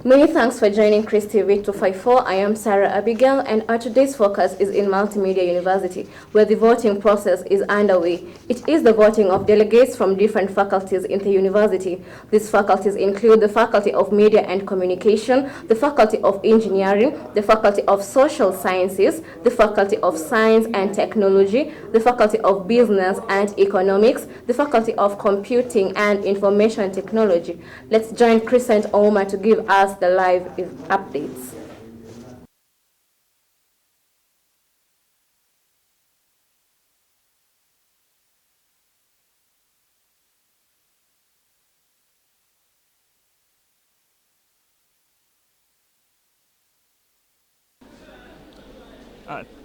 Many thanks for joining Chris TV 254. I am Sarah Abigail, and our today's focus is in Multimedia University, where the voting process is underway. It is the voting of delegates from different faculties in the university. These faculties include the Faculty of Media and Communication, the Faculty of Engineering, the Faculty of Social Sciences, the Faculty of Science and Technology, the Faculty of Business and Economics, the Faculty of Computing and Information Technology. Let's join Chris and Oma to give us the live updates.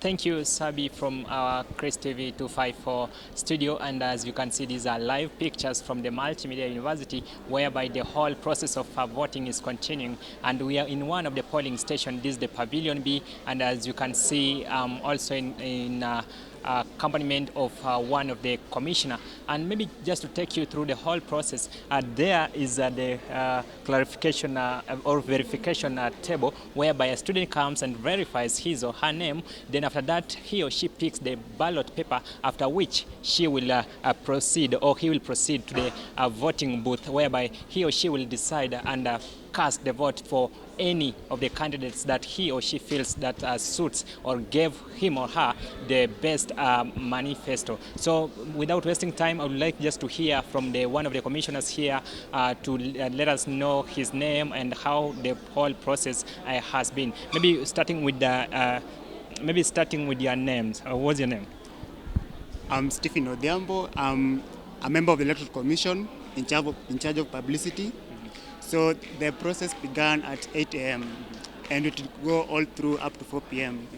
Thank you, Sabi, from our Chris TV 254 studio. And as you can see, these are live pictures from the Multimedia University, whereby the whole process of voting is continuing. And we are in one of the polling stations. This is the Pavilion B. And as you can see, also in accompaniment of one of the commissioner. And maybe just to take you through the whole process, there is the clarification or verification table, whereby a student comes and verifies his or her name. Then after that, he or she picks the ballot paper, after which she will proceed, or he will proceed to the voting booth, whereby he or she will decide and cast the vote for any of the candidates that he or she feels that suits or gave him or her the best manifesto. So without wasting time, I would like just to hear from one of the commissioners here to let us know his name and how the whole process has been. Maybe starting with your names. What's your name? I'm Stephen Odhiambo. I'm a member of the Electoral Commission in charge of publicity. So the process began at 8 a.m. and it will go all through up to 4 p.m.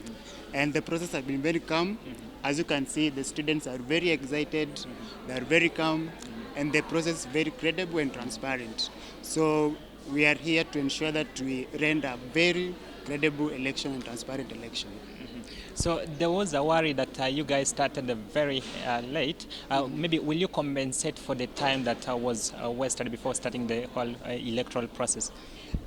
And the process has been very calm. As you can see, the students are very excited, they are very calm, and the process is very credible and transparent. So we are here to ensure that we render a very credible election and transparent election. So there was a worry that you guys started very late. Maybe will you compensate for the time that was wasted before starting the whole electoral process?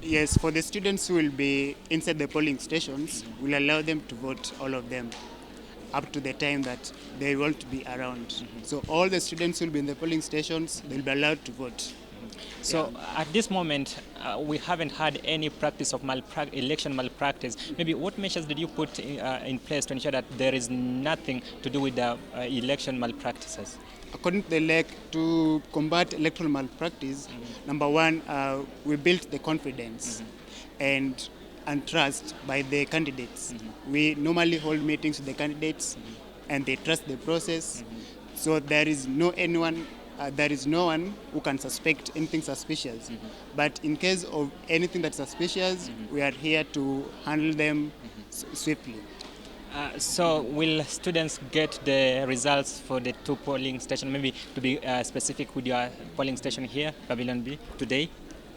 Yes, for the students who will be inside the polling stations, we'll allow them to vote, all of them, up to the time that they want to be around. So all the students who will be in the polling stations, they'll be allowed to vote. So at this moment, we haven't had any practice of election malpractice. Maybe what measures did you put in place to ensure that there is nothing to do with the election malpractices? According to the LEC, to combat electoral malpractice, number one, we built the confidence and trust by the candidates. We normally hold meetings with the candidates and they trust the process. So there is no one who can suspect anything suspicious. But in case of anything that's suspicious, we are here to handle them swiftly. So will students get the results for the two polling stations, maybe to be specific with your polling station here, Pavilion B, today?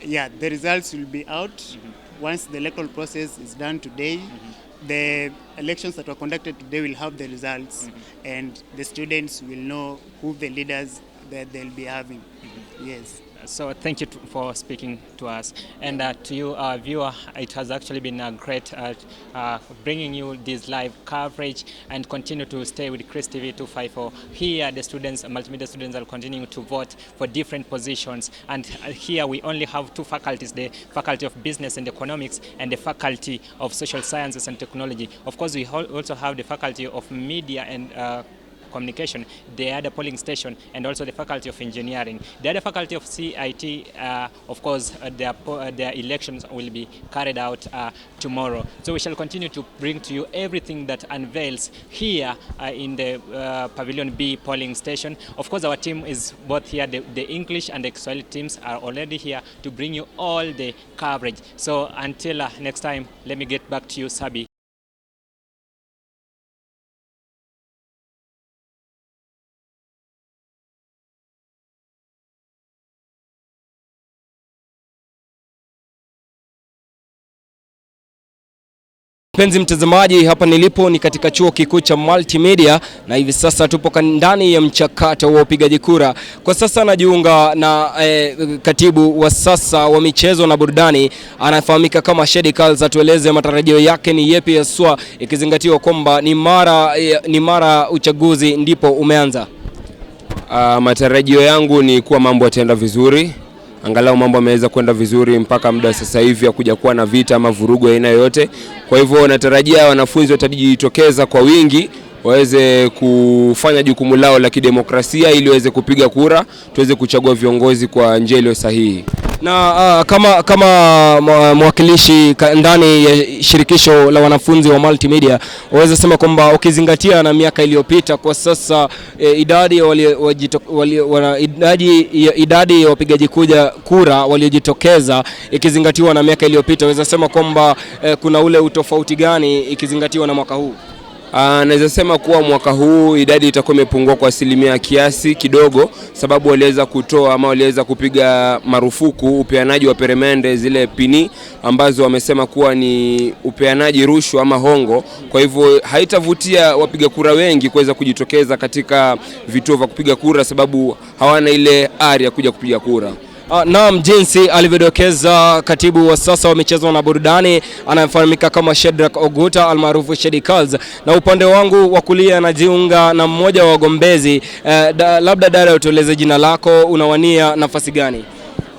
Yeah, the results will be out once the electoral process is done today. The elections that were conducted today will have the results, and the students will know who the leaders that they'll be having. Yes. So thank you for speaking to us. And to you, our viewer, it has actually been great bringing you this live coverage, and continue to stay with Chris TV 254. Here, the students, multimedia students, are continuing to vote for different positions. And here we only have two faculties, the Faculty of Business and Economics and the Faculty of Social Sciences and Technology. Of course, we also have the Faculty of Media and Communication, the other polling station, and also the Faculty of Engineering. The other Faculty of CIT, of course, their elections will be carried out tomorrow. So we shall continue to bring to you everything that unveils here in the Pavilion B polling station. Of course, our team is both here. The English and the Swahili teams are already here to bring you all the coverage. So until next time, let me get back to you, Sabi. Penzi mtazamaji, hapa nilipo ni katika chuo kikuu cha Multimedia na hivi sasa tupo ndani ya mchakato wa upigaji kura. Kwa sasa najiunga na katibu wa sasa wa michezo na burudani, anafahamika kama Shedi Carls. Atueleze matarajio yake ni yepi haswa ikizingatiwa kwamba ni mara uchaguzi ndipo umeanza. Matarajio yangu ni kuwa mambo yataenda vizuri. Angalau mambo yameweza kwenda vizuri mpaka muda sasa hivi, hakuja kuwa na vita ama vurugu aina yoyote. Kwa hivyo natarajia wanafunzi watajitokeza kwa wingi waweze kufanya jukumu lao la kidemokrasia ili waweze kupiga kura, tuweze kuchagua viongozi kwa njia iliyo sahihi. Na kama mwakilishi ndani ya shirikisho la wanafunzi wa Multimedia, waweza sema kwamba ukizingatia na miaka iliyopita, kwa sasa idadi ya wapigaji kura waliojitokeza ikizingatiwa na miaka iliyopita, waweza sema kwamba kuna ule utofauti gani ikizingatiwa na mwaka huu? Naweza sema kuwa mwaka huu idadi itakuwa imepungua kwa asilimia kiasi kidogo, sababu waliweza kutoa ama waliweza kupiga marufuku upeanaji wa peremende, zile pini ambazo wamesema kuwa ni upeanaji rushwa ama hongo. Kwa hivyo haitavutia wapiga kura wengi kuweza kujitokeza katika vituo vya kupiga kura, sababu hawana ile ari ya kuja kupiga kura. Naam, jinsi alivyodokeza katibu wa sasa wa michezo na burudani anayefahamika kama Shedrack Oguta almaarufu Shedi Carls. Na upande wangu wa kulia anajiunga na mmoja wa wagombezi. Labda dada, utueleze jina lako, unawania nafasi gani?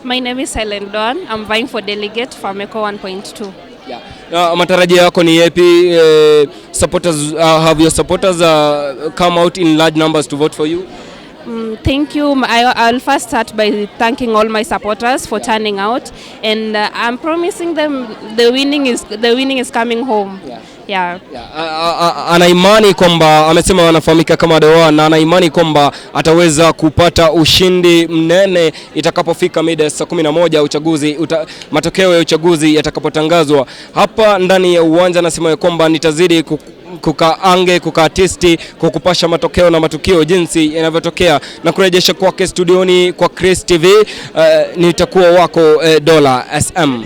My name is Helen Dawn. I'm vying for delegate for MECO 1.2. Matarajio yako ni yapi? Have your supporters come out in large numbers to vote for you? Thank you. I'll first start by thanking all my supporters for turning out, and I'm promising them the winning is coming home. Ana imani kwamba, amesema wanafahamika kama Doa, na ana imani kwamba ataweza kupata ushindi mnene itakapofika mida ya saa 11 matokeo ya uchaguzi yatakapotangazwa. Hapa ndani ya uwanja anasema kwamba nitazidi kukaatisti kukupasha matokeo na matukio jinsi yanavyotokea, na kurejesha kwake studioni kwa Chris TV. Nitakuwa wako Dola SM.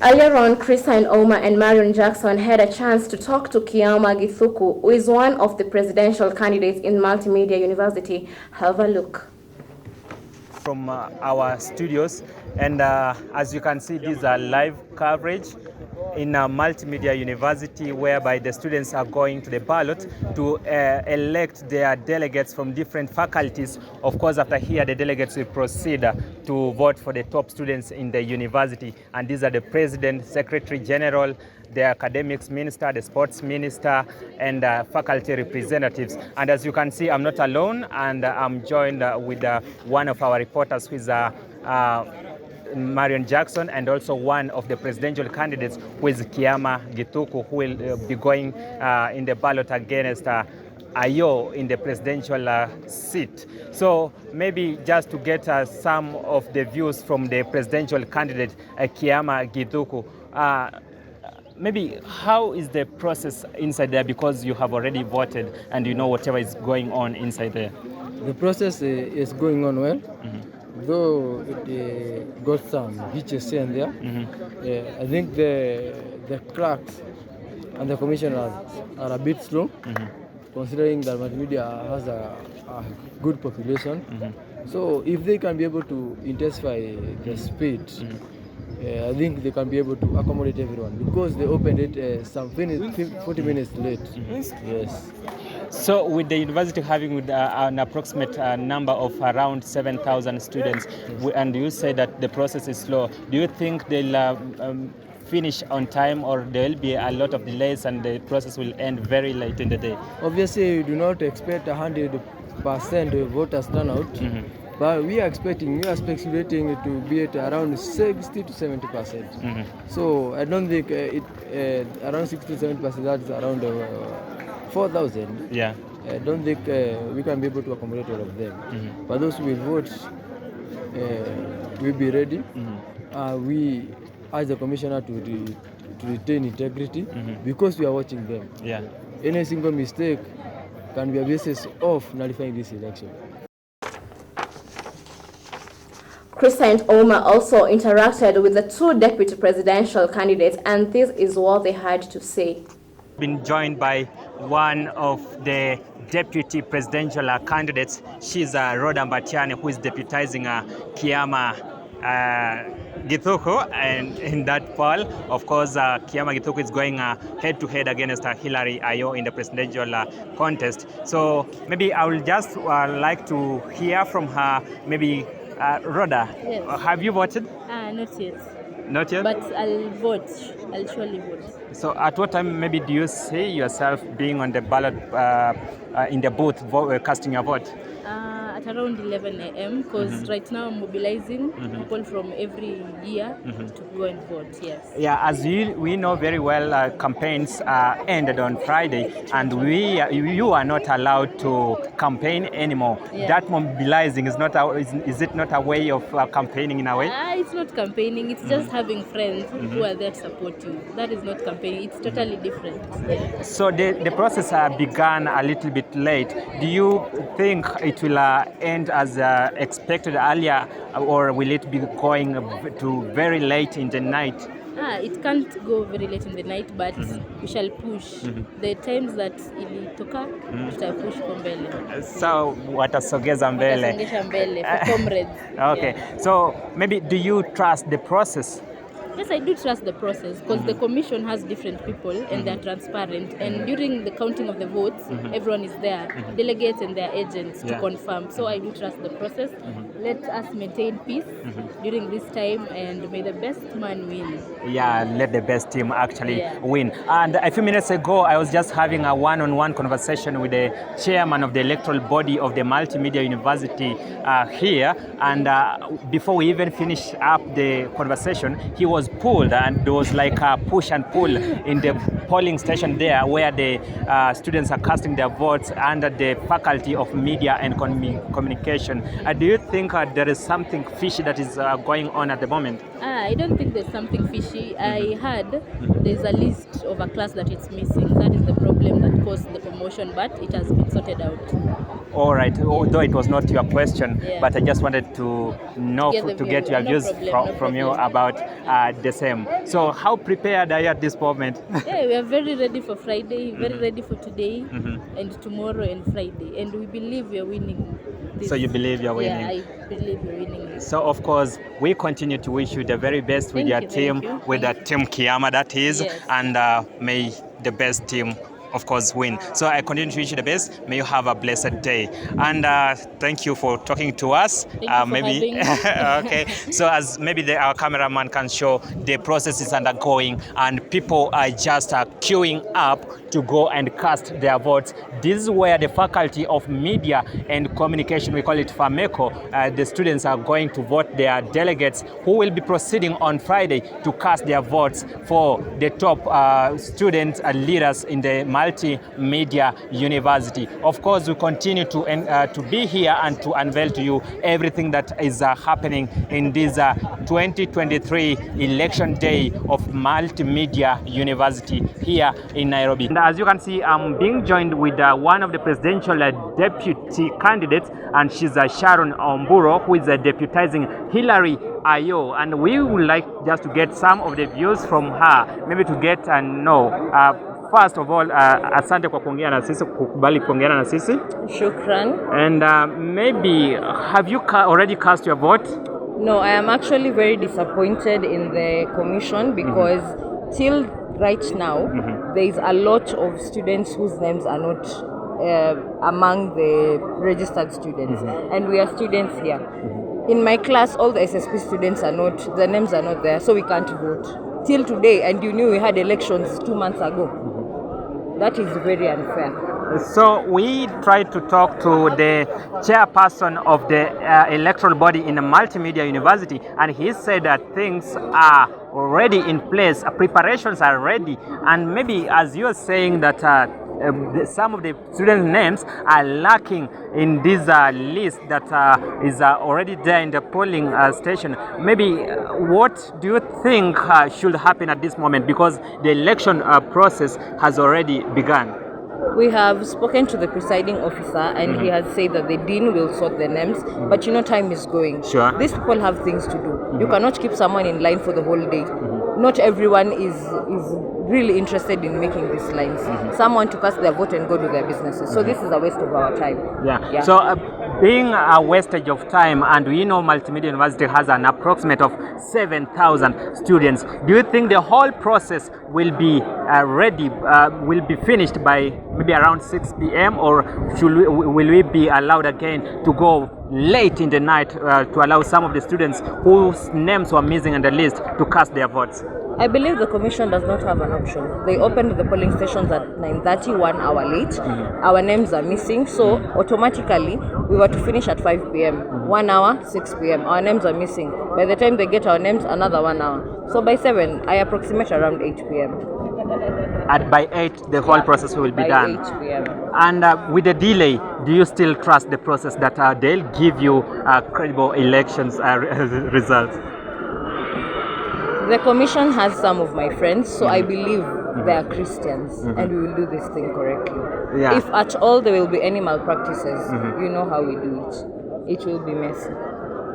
Earlier on, Christine Ouma and Marion Jackson had a chance to talk to Kiama Githuku, who is one of the presidential candidates in Multimedia University. Have a look. From our studios, and as you can see, these are live coverage in a Multimedia University, whereby the students are going to the ballot to elect their delegates from different faculties. Of course, after here, the delegates will proceed to vote for the top students in the university, and these are the president, secretary general, the academics minister, the sports minister, and faculty representatives. And as you can see, I'm not alone, and I'm joined with one of our reporters, who is Marion Jackson, and also one of the presidential candidates, who is Kiama Githuku, who will be going in the ballot against Ayo in the presidential seat. So maybe just to get some of the views from the presidential candidate, Kiama Githuku, maybe how is the process inside there, because you have already voted and you know whatever is going on inside there? The process is going on well. Though it got some hitches here and there. I think the clerks and the commissioners are a bit slow, considering that Multimedia has a good population. So if they can be able to intensify the speed, I think they can be able to accommodate everyone, because they opened it some 40 minutes late. Yes. So with the university having an approximate number of around 7,000 students, and you say that the process is slow, do you think they'll finish on time, or there will be a lot of delays and the process will end very late in the day? Obviously, we do not expect 100% voters turnout. But we are speculating it to be at around 60 to 70%. So I don't think around 60 to 70%, that is around 4,000. Yeah. I don't think we can be able to accommodate all of them. But those who will vote will be ready. We, as the commissioner, to retain integrity, because we are watching them. Yeah. Any single mistake can be a basis of nullifying this election. Crescent Oma also interacted with the two deputy presidential candidates, and this is what they had to say. Been joined by one of the deputy presidential candidates. She's Rhoda Mbatiane, who is deputizing Kiama Githuku, and in that poll, of course, Kiama Githuku is going head-to-head against Hillary Ayo in the presidential contest. So maybe I will just like to hear from her. Maybe Rhoda, yes. Have you voted? Not yet. Not yet? But I'll vote. I'll surely vote. So at what time maybe do you see yourself being on the ballot in the booth casting your vote? At around 11 a.m. because right now I'm mobilizing people from every year to go and vote, yes. Yeah, as we know very well, campaigns ended on Friday, and you are not allowed to campaign anymore. Yeah. That mobilizing is not is it not a way of campaigning in a way? It's not campaigning, it's just having friends who are there to support you. That is not campaigning, it's totally different. Yeah. So the process began a little bit late. Do you think it will end as expected earlier, or will it be going to very late in the night? It can't go very late in the night, but we shall push. The times that ilitoka, tutapush kwa mbele. So watasogeza mbele. Watasongesha mbele for comrades. Okay. Yeah. So maybe do you trust the process? Yes, I do trust the process because the commission has different people and they're transparent. And during the counting of the votes, everyone is there, delegates and their agents to confirm. So I do trust the process. Let us maintain peace during this time, and may the best man win. Yeah, let the best team actually win. And a few minutes ago, I was just having a one-on-one conversation with the chairman of the electoral body of the Multimedia University here. And before we even finish up the conversation, he was pulled, and there was like a push and pull in the polling station there where the students are casting their votes under the Faculty of Media and Communication. Do you think there is something fishy that is going on at the moment? I don't think there's something fishy. I heard there's a list of a class that it's missing. That is the problem that caused the commotion, but it has been sorted out. All right, although it was not your question, but I just wanted to know, to get your views from you about the same. So how prepared are you at this moment? Yeah, we are very ready for Friday, very ready for today and tomorrow and Friday. And we believe we are winning this. So you believe you're winning? Yeah, I believe we're winning this. So of course, we continue to wish you the very best with your team, with the team Kiama that is, and may the best team of course win. So I continue to wish you the best. May you have a blessed day, and thank you for talking to us. Thank you for having me. Okay, so as maybe our cameraman can show, the process is undergoing and people are just queuing up to go and cast their votes. This is where the Faculty of Media and Communication, we call it FAMECO, the students are going to vote their delegates who will be proceeding on Friday to cast their votes for the top student leaders in the Multimedia University. Of course, we continue to be here and to unveil to you everything that is happening in this 2023 election day of Multimedia University here in Nairobi. And as you can see, I'm being joined with one of the presidential deputy candidates, and she's Sharon Omburo, who is deputizing Hillary Ayo. And we would like just to get some of the views from her, maybe to get and know. First of all, asante kwa kuongea na sisi, kukubali kuongea na sisi. Shukran. And maybe, have you already cast your vote? No, I am actually very disappointed in the commission because till right now, there is a lot of students whose names are not among the registered students. And we are students here. In my class, all the SSP students are not, their names are not there, so we can't vote. Till today, and you knew we had elections 2 months ago. That is very unfair. So we tried to talk to the chairperson of the electoral body in the Multimedia University, and he said that things are already in place, preparations are ready, and maybe as you are saying that some of the students' names are lacking in this list that is already there in the polling station. Maybe what do you think should happen at this moment, because the election process has already begun? We have spoken to the presiding officer, and he has said that the dean will sort the names, but time is going. Sure. These people have things to do. You cannot keep someone in line for the whole day. Not everyone is really interested in making these lines. Some want to cast their vote and go to their businesses. So this is a waste of our time. Yeah. So being a wastage of time, and we know Multimedia University has an approximate of 7,000 students, do you think the whole process will be ready, will be finished by maybe around 6 p.m. or will we be allowed again to go late in the night to allow some of the students whose names were missing on the list to cast their votes? I believe the commission does not have an option. They opened the polling stations at 9:30, 1 hour late. Our names are missing, so automatically we were to finish at 5 p.m. 1 hour, 6 p.m. Our names are missing. By the time they get our names, another 1 hour. So by 7, I approximate around 8 p.m. And by 8, the whole process will be done. By 8 p.m. And with the delay, do you still trust the process that they'll give you credible elections results? The commission has some of my friends, so I believe they are Christians, and we will do this thing correctly. Yeah. If at all there will be any malpractices, you know how we do it. It will be messy.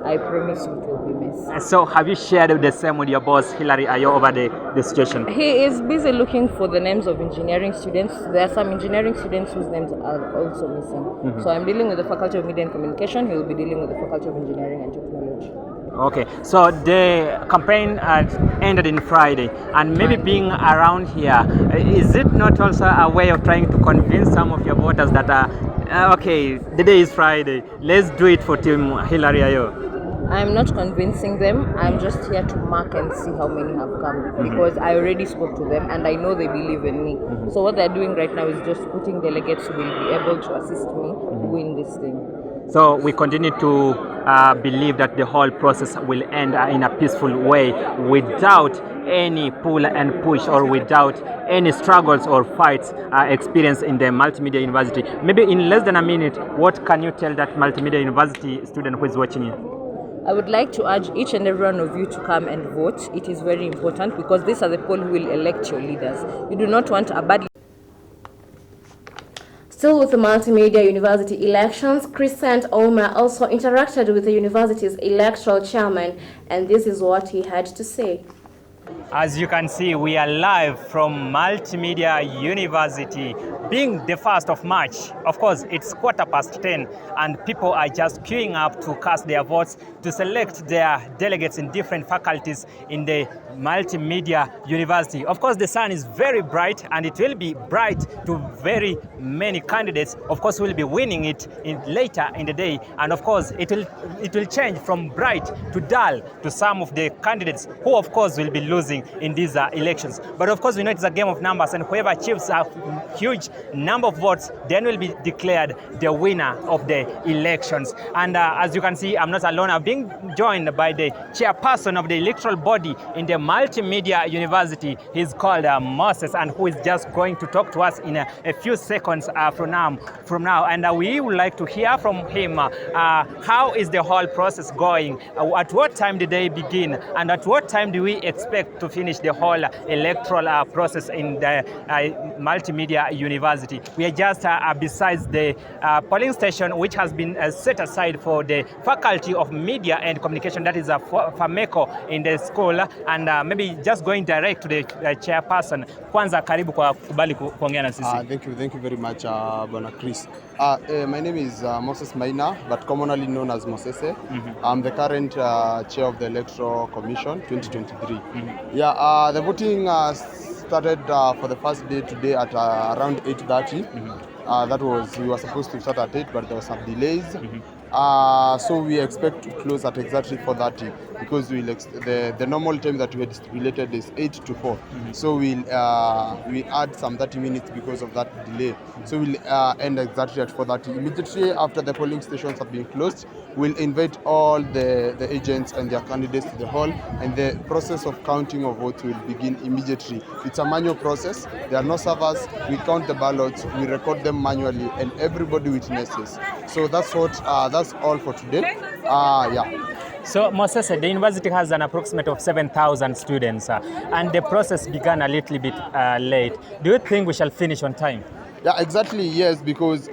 I promise you it will be messy. So have you shared the same with your boss, Hilary Ayo, over the situation? He is busy looking for the names of engineering students. There are some engineering students whose names are also missing. So I'm dealing with the Faculty of Media and Communication. He will be dealing with the Faculty of Engineering and Technology. Okay, so the campaign ended in Friday, and maybe being around here, is it not also a way of trying to convince some of your voters that, okay, the day is Friday, let's do it for Team Hilary Ayo? I'm not convincing them. I'm just here to mark and see how many have come, because I already spoke to them and I know they believe in me. So what they're doing right now is just putting delegates who will be able to assist me win this thing. So we continue to believe that the whole process will end in a peaceful way without any pull and push or without any struggles or fights experienced in the Multimedia University. Maybe in less than a minute, what can you tell that Multimedia University student who is watching you? I would like to urge each and every one of you to come and vote. It is very important because these are the people who will elect your leaders. You do not want a bad. Still with the Multimedia University elections, Crescent Omar also interacted with the university's electoral chairman, and this is what he had to say. As you can see, we are live from Multimedia University, being the 1st of March. Of course, it's 10:15, and people are just queuing up to cast their votes to select their delegates in different faculties in the Multimedia University. Of course, the sun is very bright, and it will be bright to very many candidates. Of course, we'll be winning it later in the day, and of course, it will change from bright to dull to some of the candidates who, of course, will be losing in these elections. But of course, we know it's a game of numbers, and whoever achieves a huge number of votes then will be declared the winner of the elections. And as you can see, I'm not alone. I'm being joined by the chairperson of the electoral body in the Multimedia University. He's called Moses, and who is just going to talk to us in a few seconds from now. And we would like to hear from him how is the whole process going? At what time did they begin? And at what time do we expect to finish the whole electoral process in the Multimedia University? We are just besides the polling station, which has been set aside for the Faculty of Media and Communication, that is a FAMECO in the school, and maybe just going direct to the chairperson. Kwanza, karibu kwa kubali kuongea na sisi. Thank you very much, Bwana Chris. My name is Moses Maina, but commonly known as Mosese. I'm the current chair of the Electoral Commission 2023. Yeah, the voting started for the first day today at around 8:30. That was, we were supposed to start at 8, but there were some delays. So we expect to close at exactly 4:30 because the normal time that we had stipulated is 8 to 4. So we add some 30 minutes because of that delay. So we'll end exactly at 4:30. Immediately after the polling stations have been closed, we'll invite all the agents and their candidates to the hall, and the process of counting of votes will begin immediately. It's a manual process. There are no servers. We count the ballots, we record them manually, and everybody witnesses. So that's all for today. Yeah. So Moses, the university has an approximate of 7,000 students, and the process began a little bit late. Do you think we shall finish on time? Yeah, exactly, yes, because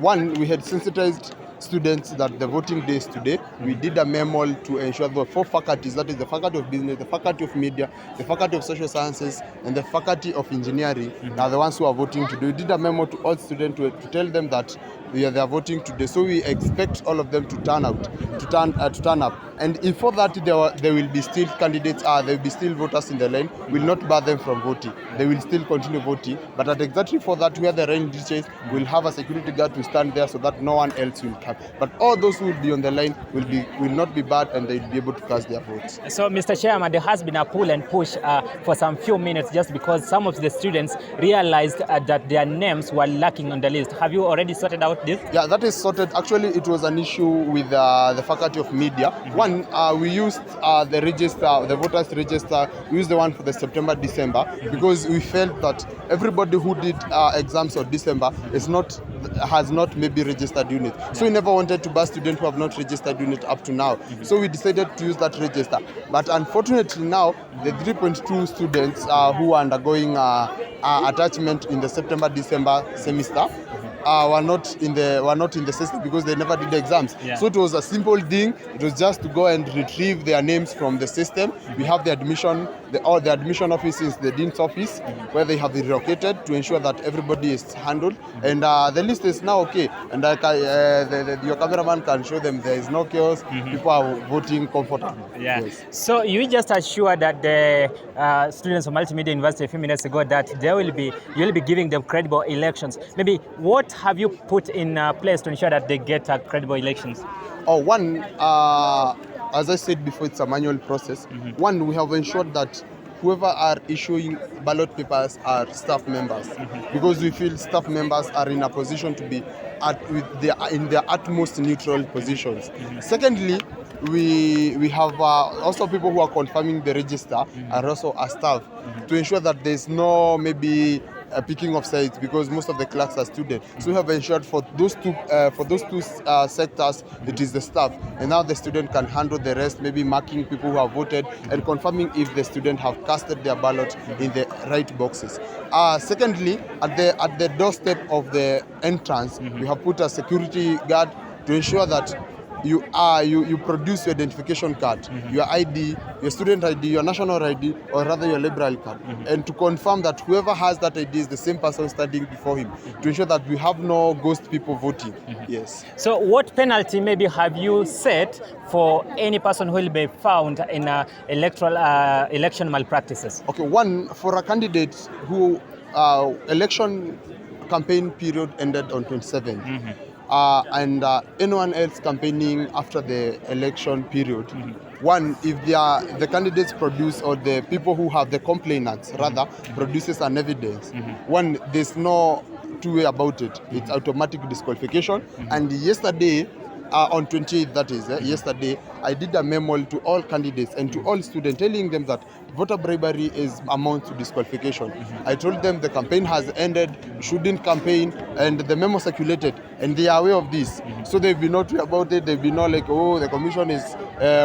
one, we had sensitized students that the voting day is today. We did a memo to ensure the 4 faculties, that is the Faculty of Business, the Faculty of Media, the Faculty of Social Sciences, and the Faculty of Engineering are the ones who are voting today. We did a memo to all students to tell them that they are voting today. So we expect all of them to turn up. And if for that there will be still candidates, there will be still voters in the line, will not bar them from voting. They will still continue voting. But at exactly for that, where the rain reaches, we'll have a security guard to stand there so that no one else will come. But all those who will be on the line will not be barred, and they will be able to cast their votes. So, Mr. Chairman, there has been a pull and push for some few minutes just because some of the students realized that their names were lacking on the list. Have you already sorted out this? Yeah, that is sorted. Actually, it was an issue with the Faculty of Media. One, we used the register, the voters register. We used the one for the September, December, because we felt that everybody who did exams for December has not maybe registered unit. So we never wanted to bar students who have not registered unit up to now. So we decided to use that register. But unfortunately now, the 3.2 students who are undergoing attachment in the September, December semester were not in the system because they never did the exams. Yeah. So it was a simple thing. It was just to go and retrieve their names from the system. We have the admission, the admission office is the dean's office, where they have relocated to ensure that everybody is handled. And the list is now okay. And your cameraman can show them there is no chaos. People are voting comfortably. Yeah. Yes. So you just assured that the students of Multimedia University a few minutes ago that you'll be giving them credible elections. Maybe what have you put in place to ensure that they get credible elections? One, as I said before, it's a manual process. One, we have ensured that whoever are issuing ballot papers are staff members, because we feel staff members are in a position to be in their utmost neutral positions. Secondly, we have also people who are confirming the register are also our staff to ensure that there's no maybe picking of sides, because most of the clerks are students. So we have ensured for those two sectors, it is the staff, and now the student can handle the rest, maybe marking people who have voted and confirming if the student have casted their ballot in the right boxes. Secondly, at the doorstep of the entrance, we have put a security guard to ensure that you produce your identification card, your ID, your student ID, your national ID, or rather your library card, and to confirm that whoever has that ID is the same person standing before him, to ensure that we have no ghost people voting. Yes. So what penalty maybe have you set for any person who will be found in electoral election malpractices? Okay, one, for a candidate who election campaign period ended on 27th. And anyone else campaigning after the election period. One, if the candidates produce, or the people who have the complainants rather produces an evidence, one, there's no two way about it. It's automatic disqualification. And yesterday, on 28th, that is, yesterday, I did a memo to all candidates and to all students telling them that voter bribery is amounts to disqualification. I told them the campaign has ended, shouldn't campaign, and the memo circulated, and they are aware of this. So they've been not about it. They've been not like, oh, the commission is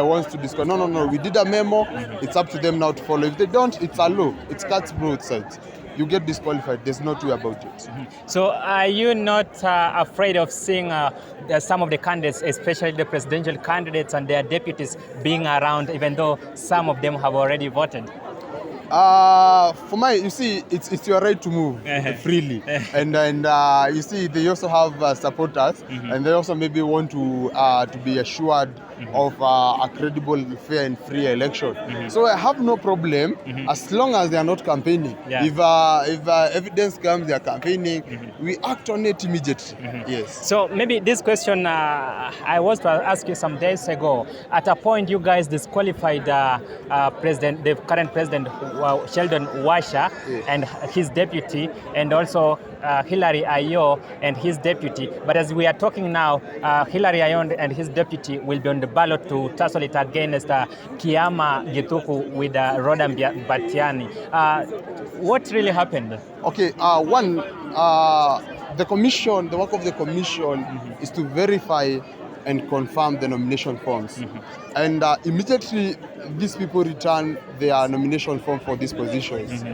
wants to disqualify. No. We did a memo. It's up to them now to follow. If they don't, it's a law. It's cuts both sides. You get disqualified. There's no two about it. So are you not afraid of seeing some of the candidates, especially the presidential candidates and their deputies, being around, even though some of them have already voted? You see, it's your right to move freely, and you see, they also have supporters, and they also maybe want to be assured of a credible, fair and free election. So I have no problem as long as they are not campaigning. If evidence comes, they are campaigning, we act on it immediately. Yes. So maybe this question I was to ask you some days ago. At a point, you guys disqualified the current president, Sheldon Washa, and his deputy, and also Hilary Ayo and his deputy. But as we are talking now, Hilary Ayo and his deputy will be on the ballot to tussle it against Kiama Gituku with Rodam Batiani. What really happened? Okay, one, the commission, the work of the commission is to verify and confirm the nomination forms. And immediately these people return their nomination form for these positions.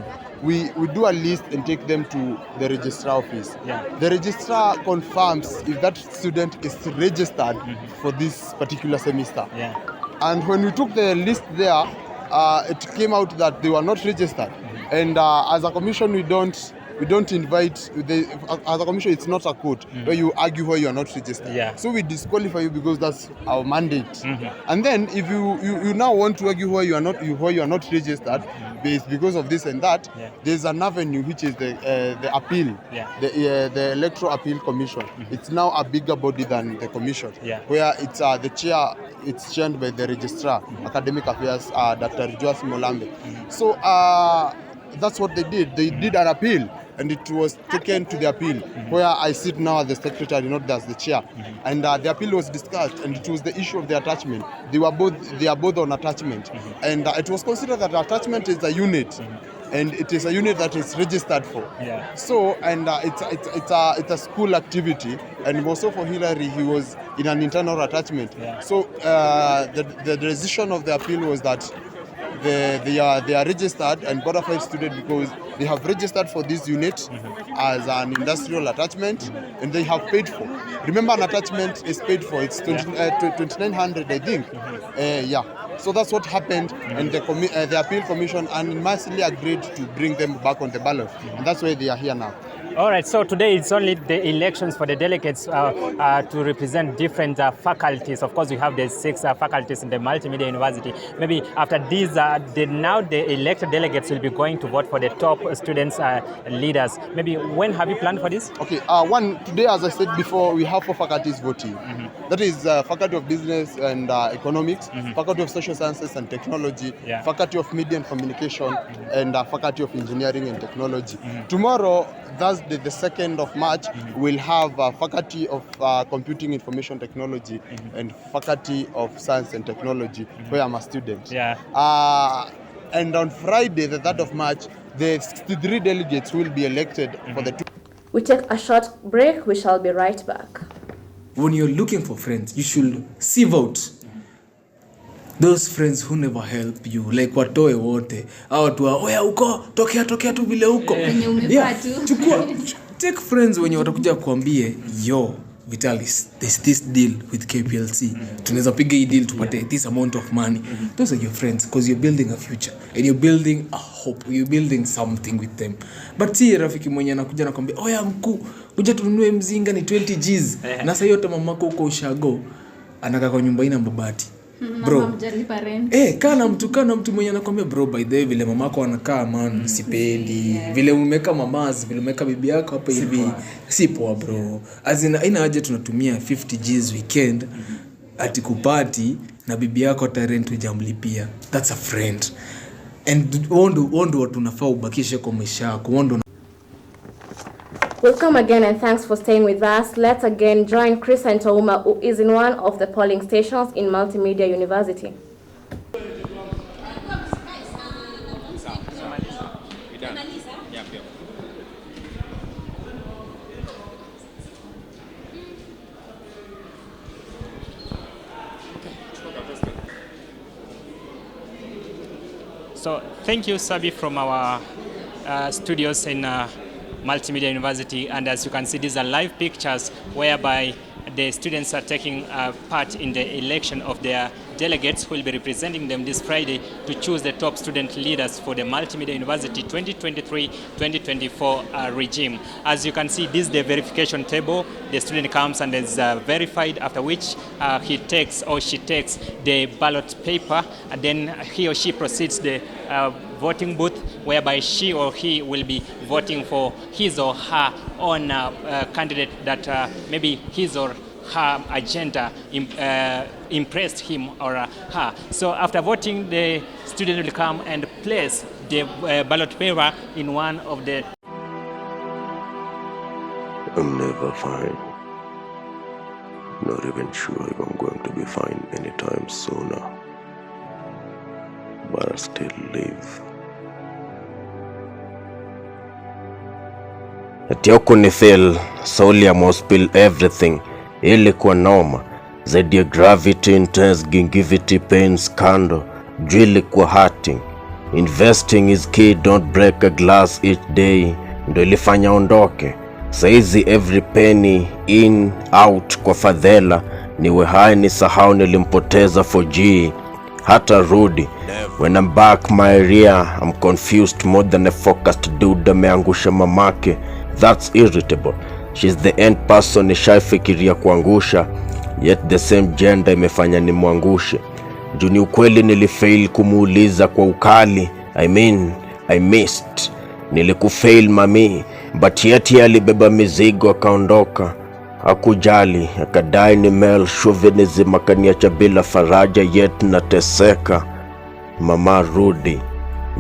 We do a list and take them to the registrar office. The registrar confirms if that student is registered for this particular semester. And when we took the list there, it came out that they were not registered. And as a commission, we don't invite, as a commission, it's not a court where you argue where you are not registered. So we disqualify you because that's our mandate. And then if you now want to argue where you are not registered, because of this and that, there's an avenue which is the appeal, the Electoral Appeal Commission. It's now a bigger body than the commission, where it's the chair. It's chaired by the registrar, Academic Affairs, Dr. Joas Molambe. So that's what they did. They did an appeal, and it was taken to the appeal, where I sit now as the secretary, not as the chair. And the appeal was discussed, and it was the issue of the attachment. They are both on attachment, and it was considered that attachment is a unit. And it is a unit that is registered for. So, and it's a school activity. And also for Hillary, he was in an internal attachment. So the decision of the appeal was that they are registered and bona fide student because they have registered for this unit as an industrial attachment, and they have paid for. Remember, an attachment is paid for. It's 2,900, I think. So that's what happened, and the appeal commission unmercifully agreed to bring them back on the ballot, and that's why they are here now. All right, so today it's only the elections for the delegates to represent different faculties. Of course, we have the 6 faculties in the Multimedia University. Maybe after these, now the elected delegates will be going to vote for the top students leaders. Maybe when have you planned for this? Okay, today, as I said before, we have 4 faculties voting. That is Faculty of Business and Economics, Faculty of Social Sciences and Technology, Faculty of Media and Communication, and Faculty of Engineering and Technology. Tomorrow, Thursday, the 2nd of March, we'll have Faculty of Computing Information Technology and Faculty of Science and Technology, where I'm a student. And on Friday, the 3rd of March, the 63 delegates will be elected for the 2. We take a short break. We shall be right back. When you're looking for friends, you should sieve out those friends who never help you, like watoe wote au watu oya uko tokea tu vile uko. Take friends when you watakuja kuambie yo Vitalis, there's this deal with KPLC. Tunaweza piga hii deal tupate this amount of money. Those are your friends because you're building a future and you're building a hope. You're building something with them. But si rafiki mwenye anakuja na kwambia oya mkuu, uja tununue mzinga ni 20 G's. Na sasa yote mamako uko ushago anakaa kwa nyumba ina mabati. Bro, kana mtu mwenye anakuambia bro, by the way vile mamako anakaa man sipendi, vile umeka mamazi, vile umeka bibi yako hapa hivi si poa bro. Azina ina haja tunatumia 50 G's weekend ati kupati na bibi yako ta rent ujamlipia. That's a friend. And wondo tunafaa ubakishe kwa maisha yako. Welcome again and thanks for staying with us. Let's again join Chris and Touma, who is in one of the polling stations in Multimedia University. So thank you, Sabi, from our studios in Multimedia University, and as you can see, these are live pictures whereby the students are taking part in the election of their delegates who will be representing them this Friday to choose the top student leaders for the Multimedia University 2023-2024 regime. As you can see, this is the verification table. The student comes and is verified, after which he takes or she takes the ballot paper, and then he or she proceeds the voting booth, whereby she or he will be voting for his or her own candidate that maybe his or her agenda impressed him or her. So after voting, the student will come and place the ballot paper in one of the... I'm never fine. Not even sure if I'm going to be fine anytime sooner. But I still live. Ati huku ni fail, solely I must spill everything. Ilikuwa noma. zaidi ya gravity, intense gingivity, pain, scandal, drill kwa hurting. Investing is key, don't break a glass each day, ndo ilifanya ondoke. Saizi every penny in out kwa fadhela, niwe hai ni sahau nilimpoteza 4G hata rudi. When I'm back my area, I'm confused more than a focused dude ameangusha mamake. That's irritable. She's the end person nishaifikiria kuangusha, yet the same gender imefanya nimwangushe. Juni ukweli nilifail kumuuliza kwa ukali, I missed. Nilikufail mami, but yet alibeba mizigo akaondoka. Hakujali, akadai ni male chauvinism, akaniacha bila faraja, yet nateseka. Mama rudi,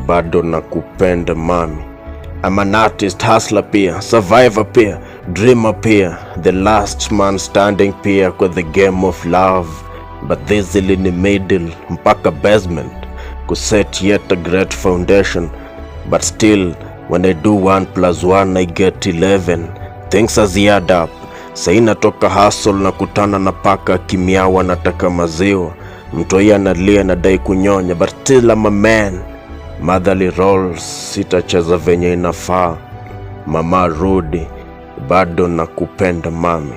bado nakupenda mami. I'm an artist, hustler pia, survivor pia, dreamer pia, the last man standing pia kwa the game of love. But this is in the middle, mpaka basement, kuset yet a great foundation. But still, when I do 1 + 1 I get 11. Things as add up. Sai natoka hustle na kutana na paka kimiawa, nataka maziwa. Mtoi analia nadai kunyonya, but still I'm a man. Motherly roles sitacheza venye inafaa. Mama rudi, bado nakupenda mami.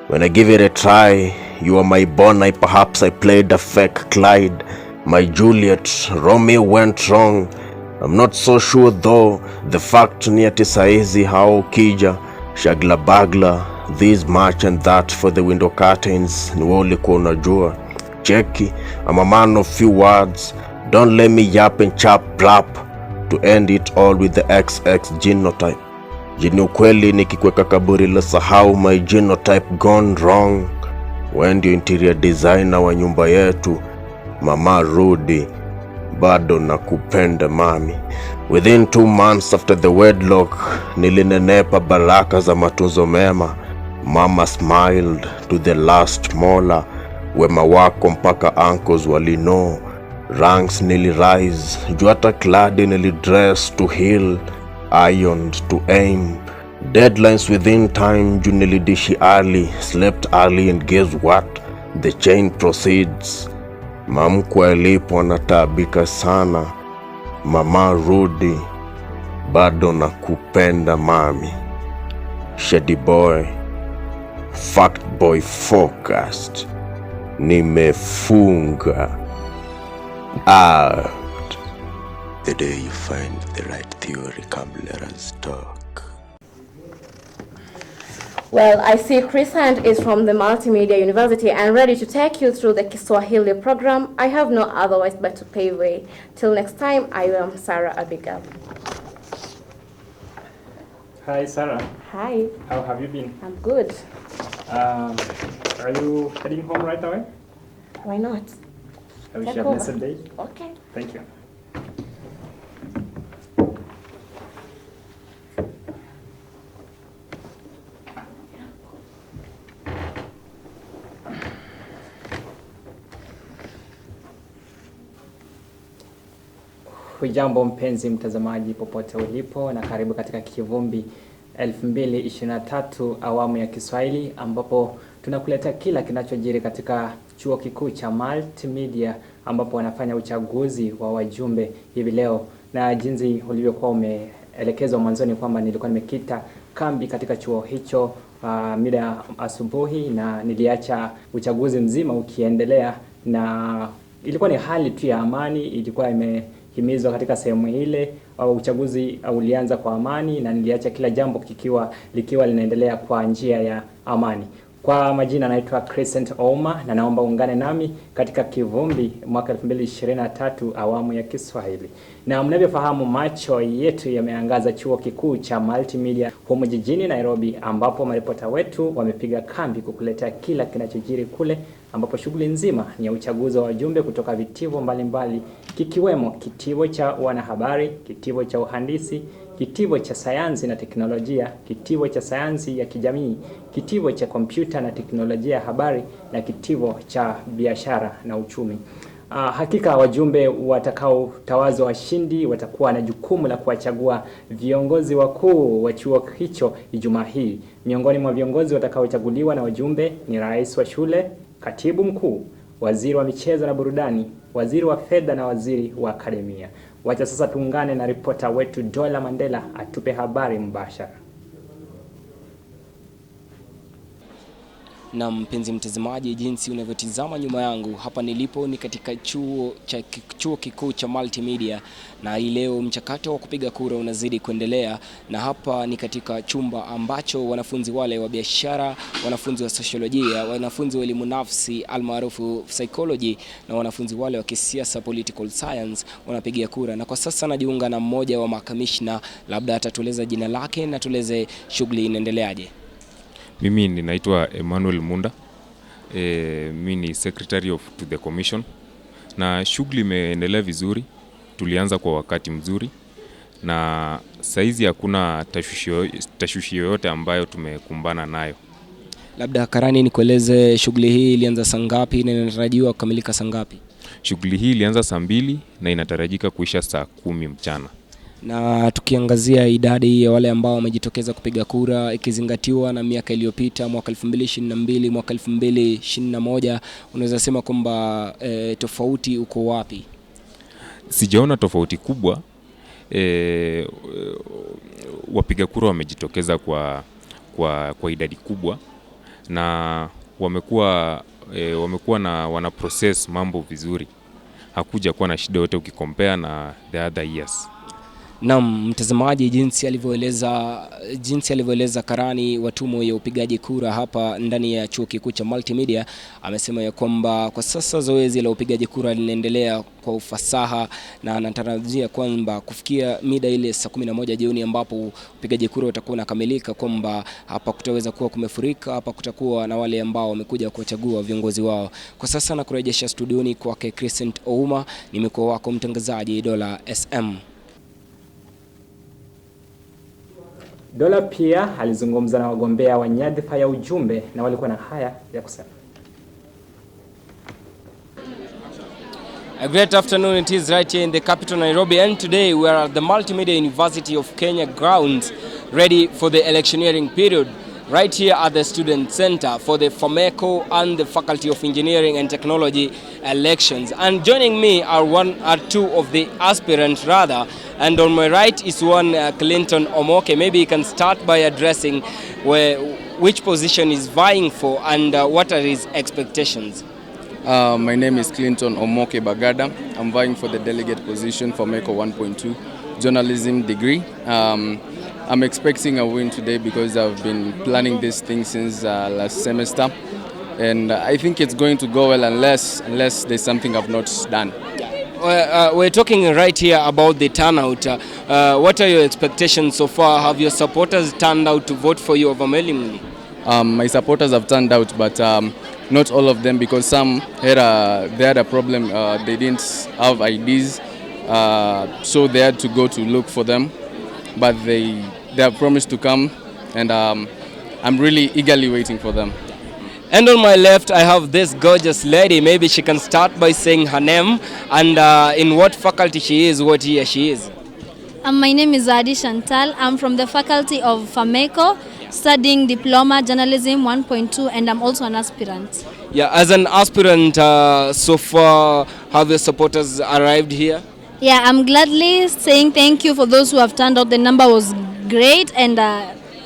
When I give it a try, you are my Bonnie, perhaps I played a fake Clyde. My Juliet, Romeo went wrong. I'm not so sure though, the fact ni ati saizi hao kija shagla bagla, this much and that for the window curtains, ni wewe ulikuwa unajua. Cheki, I'm a man of few words, don't let me yap and chap rap to end it all with the XX genotype. Jini ukweli nikikweka kaburi la sahau, my genotype gone wrong. Wewe ndio interior designer wa nyumba yetu, mama rudi, bado nakupenda mami. Within 2 months after the wedlock, nilinenepa baraka za matunzo mema. Mama smiled to the last molar, wema wako mpaka ankles walino. Ranks nilirise, juata clad nilidress to heal, ironed to aim. Deadlines within time, juu nilidishi early, slept early, and guess what? The chain proceeds. Mamkwe alipo anatabika sana. Mama rudi, bado nakupenda mami. Shady boy, fact boy focused, nimefunga out. The day you find the right theory, come let us talk. Well, I see Chris Hand is from the Multimedia University and ready to take you through the Kiswahili program. I have no otherwise but to pay way. Till next time, I am Sarah Abigail. Hi, Sarah. Hi. How have you been? I'm good. Are you heading home right away? Why not? I wish you a blessed day. Okay. Thank you. Hujambo mpenzi mtazamaji popote ulipo, na karibu katika Kivumbi 2023 awamu ya Kiswahili, ambapo tunakuleta kila kinachojiri katika chuo kikuu cha Multimedia, ambapo wanafanya uchaguzi wa wajumbe hivi leo. Na jinsi ulivyokuwa umeelekezwa mwanzoni kwamba nilikuwa nimekita kambi katika chuo hicho mida asubuhi, na niliacha uchaguzi mzima ukiendelea, na ilikuwa ni hali tu ya amani, ilikuwa imehimizwa katika sehemu ile. Uchaguzi ulianza kwa amani, na niliacha kila jambo likiwa linaendelea kwa njia ya amani. Kwa majina naitwa Crescent Oma, na naomba ungane nami katika Kivumbi mwaka 2023 awamu ya Kiswahili. Na mnavyofahamu, macho yetu yameangaza chuo kikuu cha Multimedia humu jijini Nairobi, ambapo maripota wetu wamepiga kambi kukuletea kila kinachojiri kule, ambapo shughuli nzima ni ya uchaguzi wa wajumbe kutoka vitivo mbalimbali, kikiwemo kitivo cha wanahabari, kitivo cha uhandisi, kitivo cha sayansi na teknolojia, kitivo cha sayansi ya kijamii, kitivo cha kompyuta na teknolojia ya habari, na kitivo cha biashara na uchumi. Hakika wajumbe watakaotawazwa washindi watakuwa na jukumu la kuwachagua viongozi wakuu wa chuo hicho Ijumaa hii. Miongoni mwa viongozi watakaochaguliwa na wajumbe ni rais wa shule, katibu mkuu, waziri wa michezo na burudani, waziri wa fedha na waziri wa akademia. Wacha sasa tuungane na ripota wetu Dola Mandela atupe habari mbashara. Na mpenzi mtazamaji, jinsi unavyotizama nyuma yangu, hapa nilipo ni katika chuo kikuu cha Multimedia, na hii leo mchakato wa kupiga kura unazidi kuendelea, na hapa ni katika chumba ambacho wanafunzi wale wa biashara, wanafunzi wa sosiolojia, wanafunzi wa elimu nafsi almaarufu psychology, na wanafunzi wale wa kisiasa political science wanapigia kura. Na kwa sasa najiunga na mmoja wa makamishna, labda atatueleza jina lake na tueleze shughuli inaendeleaje. Mimi ninaitwa Emmanuel Munda, mimi ni secretary to the commission, na shughuli imeendelea vizuri, tulianza kwa wakati mzuri, na saizi hakuna tashwishi yoyote ambayo tumekumbana nayo. Labda karani nikueleze shughuli hii ilianza saa ngapi na inatarajiwa kukamilika saa ngapi? Shughuli hii ilianza saa 2 na inatarajika kuisha saa 10 mchana. Na tukiangazia idadi ya wale ambao wamejitokeza kupiga kura ikizingatiwa na miaka iliyopita, mwaka 2022, mwaka 2021, unaweza sema kwamba tofauti uko wapi? Sijaona tofauti kubwa. Wapiga kura wamejitokeza kwa idadi kubwa, na wamekuwa na wana process mambo vizuri. Hakuja kuwa na shida yote ukikompare na the other years. Naam, mtazamaji, jinsi alivyoeleza karani wa tumo ya upigaji kura hapa ndani ya chuo kikuu cha Multimedia, amesema ya kwamba kwa sasa zoezi la upigaji kura linaendelea kwa ufasaha, na anatarajia kwamba kufikia mida ile saa 11 jioni ambapo upigaji kura utakuwa unakamilika, kwamba hapa kutaweza kuwa kumefurika, hapa kutakuwa na wale ambao wamekuja kuchagua viongozi wao. Kwa sasa na kurejesha studioni kwake Crescent Ouma, nimekuwa wako mtangazaji Dola SM. Dola pia alizungumza na wagombea wa nyadhifa ya ujumbe na walikuwa na haya ya kusema. A great afternoon it is right here in the capital Nairobi, and today we are at the Multimedia University of Kenya grounds ready for the electioneering period. Right here at the Student Center for the FAMECO and the Faculty of Engineering and Technology elections. And joining me are two of the aspirants rather, and on my right is one Clinton Omoke. Maybe you can start by addressing which position is vying for and what are his expectations. My name is Clinton Omoke Bagada. I'm vying for the delegate position for FAMECO 1.2 journalism degree. I'm expecting a win today because I've been planning this thing since last semester, and I think it's going to go well unless there's something I've not done. We're talking right here about the turnout. What are your expectations so far? Have your supporters turned out to vote for you overwhelmingly? My supporters have turned out, but not all of them, because some they had a problem. They didn't have IDs, so they had to go to look for them. But they have promised to come, and I'm really eagerly waiting for them. And on my left, I have this gorgeous lady. Maybe she can start by saying her name and in what faculty she is, what year she is. My name is Adi Chantal. I'm from the faculty of FAMECO, studying Diploma Journalism 1.2, and I'm also an aspirant. Yeah, as an aspirant, so far, have your supporters arrived here? Yeah, I'm gladly saying thank you for those who have turned out. The number was great, and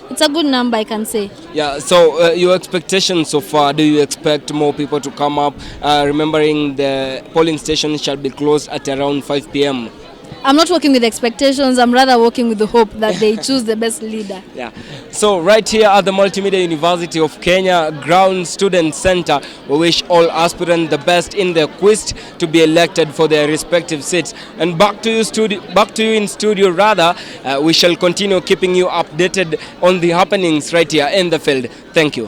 it's a good number, I can say. Yeah, so your expectations so far, do you expect more people to come up? Remembering the polling station shall be closed at around 5 p.m. I'm not working with expectations, I'm rather working with the hope that they choose the best leader. Yeah. So right here at the Multimedia University of Kenya Ground Student Center, we wish all aspirants the best in their quest to be elected for their respective seats. And back to you in studio rather, we shall continue keeping you updated on the happenings right here in the field. Thank you.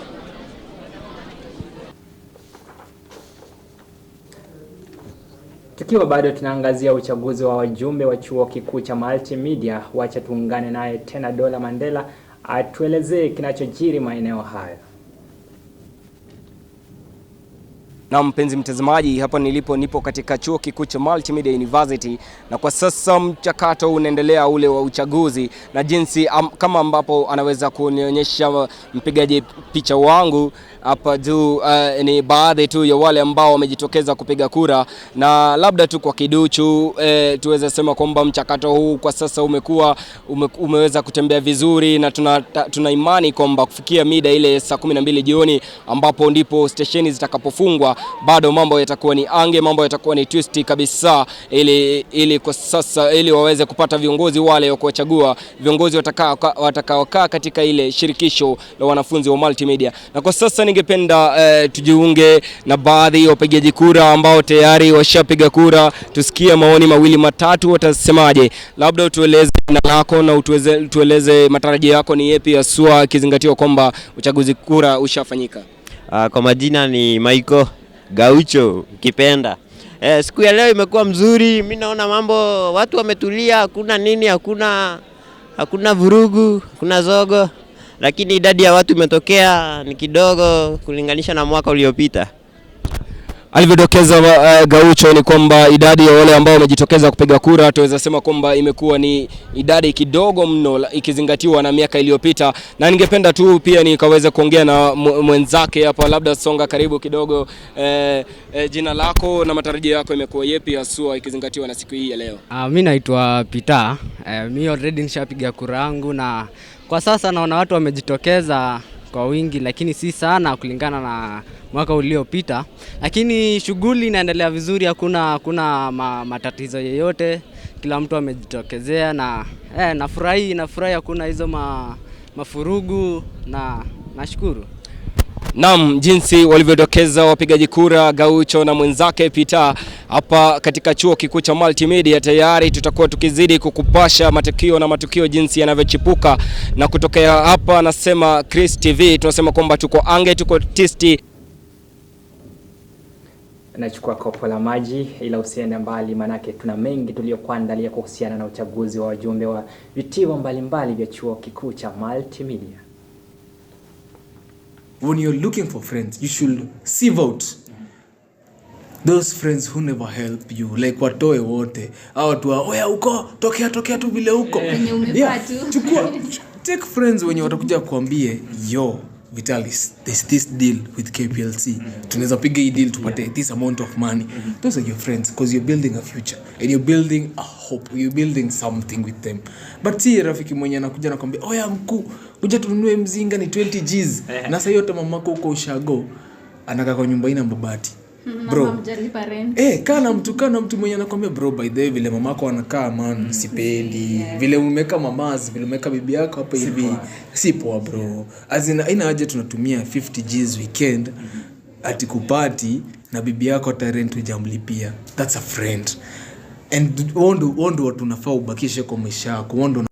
Tukiwa bado tunaangazia uchaguzi wa wajumbe wa chuo kikuu cha Multimedia, wacha tuungane naye tena Dola Mandela atuelezee kinachojiri maeneo haya. Na mpenzi mtazamaji, hapa nipo katika chuo kikuu cha Multimedia University, na kwa sasa mchakato unaendelea ule wa uchaguzi, na jinsi kama ambapo anaweza kunionyesha mpigaji picha wangu, hapa juu ni baadhi tu ya wale ambao wamejitokeza kupiga kura, na labda tu kwa kiduchu tuweze sema kwamba mchakato huu kwa sasa umeweza kutembea vizuri, na tuna imani kwamba kufikia mida ile saa 12 jioni ambapo ndipo stesheni zitakapofungwa, bado mambo yatakuwa ni ange, mambo yatakuwa ni twist kabisa, ili kwa sasa ili waweze kupata viongozi wale wa kuchagua viongozi watakaokaa katika ile shirikisho la wanafunzi wa multimedia. Na kwa sasa ningependa tujiunge na baadhi ya wapigaji kura ambao tayari washapiga kura, tusikie maoni mawili matatu watasemaje. Labda utueleze jina lako na tueleze matarajio yako ni yapi haswa ikizingatiwa kwamba uchaguzi kura ushafanyika. Kwa majina ni Michael Gaucho Kipenda. Siku ya leo imekuwa mzuri, mimi naona mambo watu wametulia, hakuna nini, hakuna vurugu, hakuna zogo, lakini idadi ya watu imetokea ni kidogo kulinganisha na mwaka uliopita. Alivyodokeza Gaucho ni kwamba idadi ya wale ambao wamejitokeza kupiga kura tuweza sema kwamba imekuwa ni idadi kidogo mno ikizingatiwa na miaka iliyopita. Na ningependa tu pia nikaweza kuongea na mwenzake hapa, labda songa karibu kidogo, jina lako na matarajio yako imekuwa yapi haswa ikizingatiwa na siku hii ya leo? Mimi naitwa Peter. Mimi already nishapiga kura yangu, na kwa sasa naona watu wamejitokeza kwa wingi, lakini si sana kulingana na mwaka uliopita, lakini shughuli inaendelea vizuri, hakuna matatizo yoyote, kila mtu amejitokezea, na nafurahi hakuna hizo mafurugu, na nashukuru. Naam, jinsi walivyodokeza wapigaji kura Gaucho na mwenzake Peter hapa katika chuo kikuu cha Multimedia, tayari tutakuwa tukizidi kukupasha matukio jinsi yanavyochipuka. Na kutokea hapa nasema Chris TV tunasema kwamba tuko ange, tuko tisti. Nachukua kopo la maji ila usiende mbali, manake tuna mengi tuliyokuandalia kuhusiana na uchaguzi wa wajumbe wa vitivo mbalimbali vya chuo kikuu cha Multimedia. When you're looking for friends, you should sieve out those friends who never help you, like watoe wote au watu oya uko tokea tu vile uko chukua take friends wenye watakuja kuambie yo Vitalis, there's this deal with KPLC, tunaweza piga hii deal tupate this amount of money. Those are your friends, because you're building a future and you're building a hope, you're building something with them. But si rafiki mwenye anakuja na kwambia oya mkuu kuja tununue mzinga ni 20 G's na sasa yote mamako huko ushago anakaa kwa nyumba ina mabati. Bro, kana mtu mwenye anakuambia bro, by the way vile mamako anakaa man sipendi, vile umeka mamazi, vile umeka bibi yako hapa hivi si poa bro. Azina ina haja tunatumia 50 G's weekend ati kupati na bibi yako ata rent ujamlipia. That's a friend. And wondo watu unafaa ubakishe kwa maisha yako. Wondo.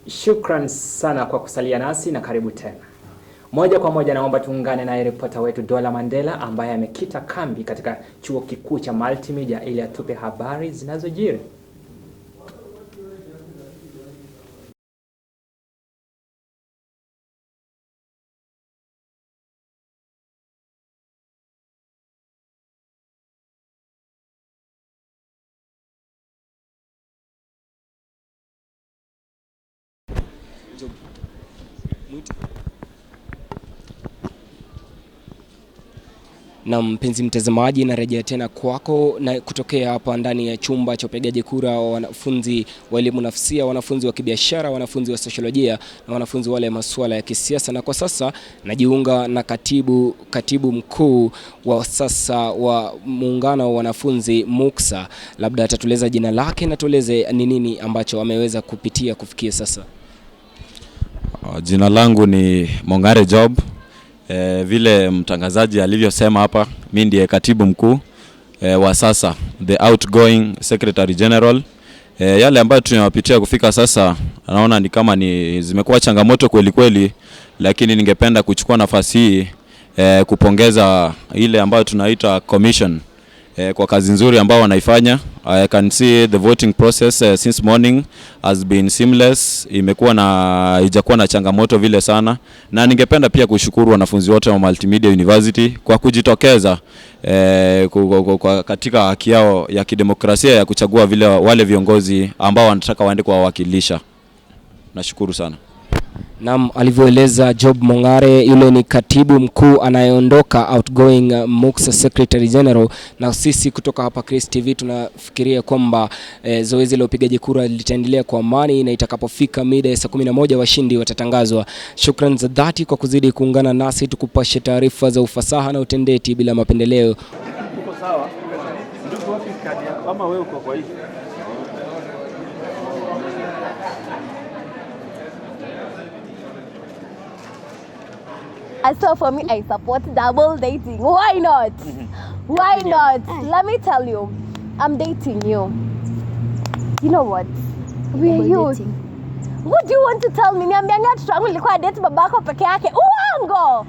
Shukran sana kwa kusalia nasi na karibu tena. Moja kwa moja naomba tuungane na reporter wetu Dola Mandela ambaye amekita kambi katika chuo kikuu cha Multimedia ili atupe habari zinazojiri. Na mpenzi mtazamaji, narejea tena kwako na kutokea hapa ndani ya chumba cha upigaji kura wa wanafunzi wa elimu nafsia, wanafunzi wa kibiashara, wanafunzi wa sosiolojia na wanafunzi wale masuala ya kisiasa. Na kwa sasa najiunga na katibu mkuu wa sasa wa muungano wa wanafunzi MUKSA. Labda atatueleza jina lake na tueleze ni nini ambacho ameweza kupitia kufikia sasa. Jina langu ni Mongare Job. Vile mtangazaji alivyosema hapa, mimi ndiye katibu mkuu wa sasa, the outgoing secretary general. Yale ambayo tunawapitia kufika sasa naona ni kama zimekuwa changamoto kweli, lakini ningependa kuchukua nafasi hii kupongeza ile ambayo tunaita commission kwa kazi nzuri ambao wanaifanya. I can see the voting process since morning has been seamless, haijakuwa na changamoto vile sana, na ningependa pia kushukuru wanafunzi wote wa Multimedia University kwa kujitokeza katika haki yao ya kidemokrasia ya kuchagua vile wale viongozi ambao wanataka waende kuwawakilisha. Nashukuru sana. Naam, alivyoeleza Job Mongare, yule ni katibu mkuu anayeondoka, outgoing MUCSA Secretary General. Na sisi kutoka hapa Chris TV tunafikiria kwamba zoezi la upigaji kura litaendelea kwa amani, na itakapofika mida ya saa 11 washindi watatangazwa. Shukrani za dhati kwa kuzidi kuungana nasi tukupashe taarifa za ufasaha na utendeti bila mapendeleo. Uko sawa? Ndio wapi kadi yako ama wewe uko kwa hivi? So for me, I support double dating. Why not? Why not? Let me tell you, I'm dating you. You know what? We're youth. What do you want to tell me? Niambianga watoto wangu nilikuwa date babako peke yake. Uongo!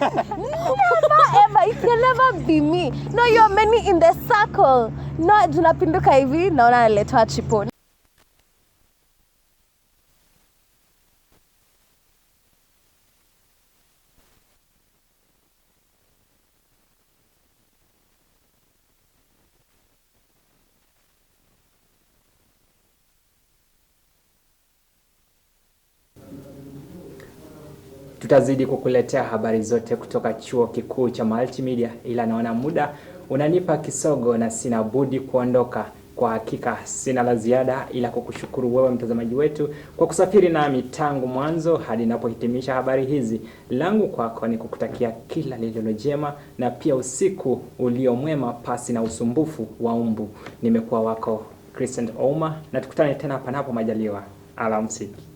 Never ever. It can never be me. No, you're many in the circle. No, tunapinduka hivi naona naletwa chipo. Tutazidi kukuletea habari zote kutoka chuo kikuu cha Multimedia, ila naona muda unanipa kisogo na sina budi kuondoka. Kwa hakika sina la ziada ila kukushukuru wewe mtazamaji wetu kwa kusafiri nami tangu mwanzo hadi ninapohitimisha habari hizi. Langu kwako ni kukutakia kila lililo jema na pia usiku ulio mwema pasi na usumbufu wa umbu. Nimekuwa wako Christian Ouma na tukutane tena panapo majaliwa. Alamsiki.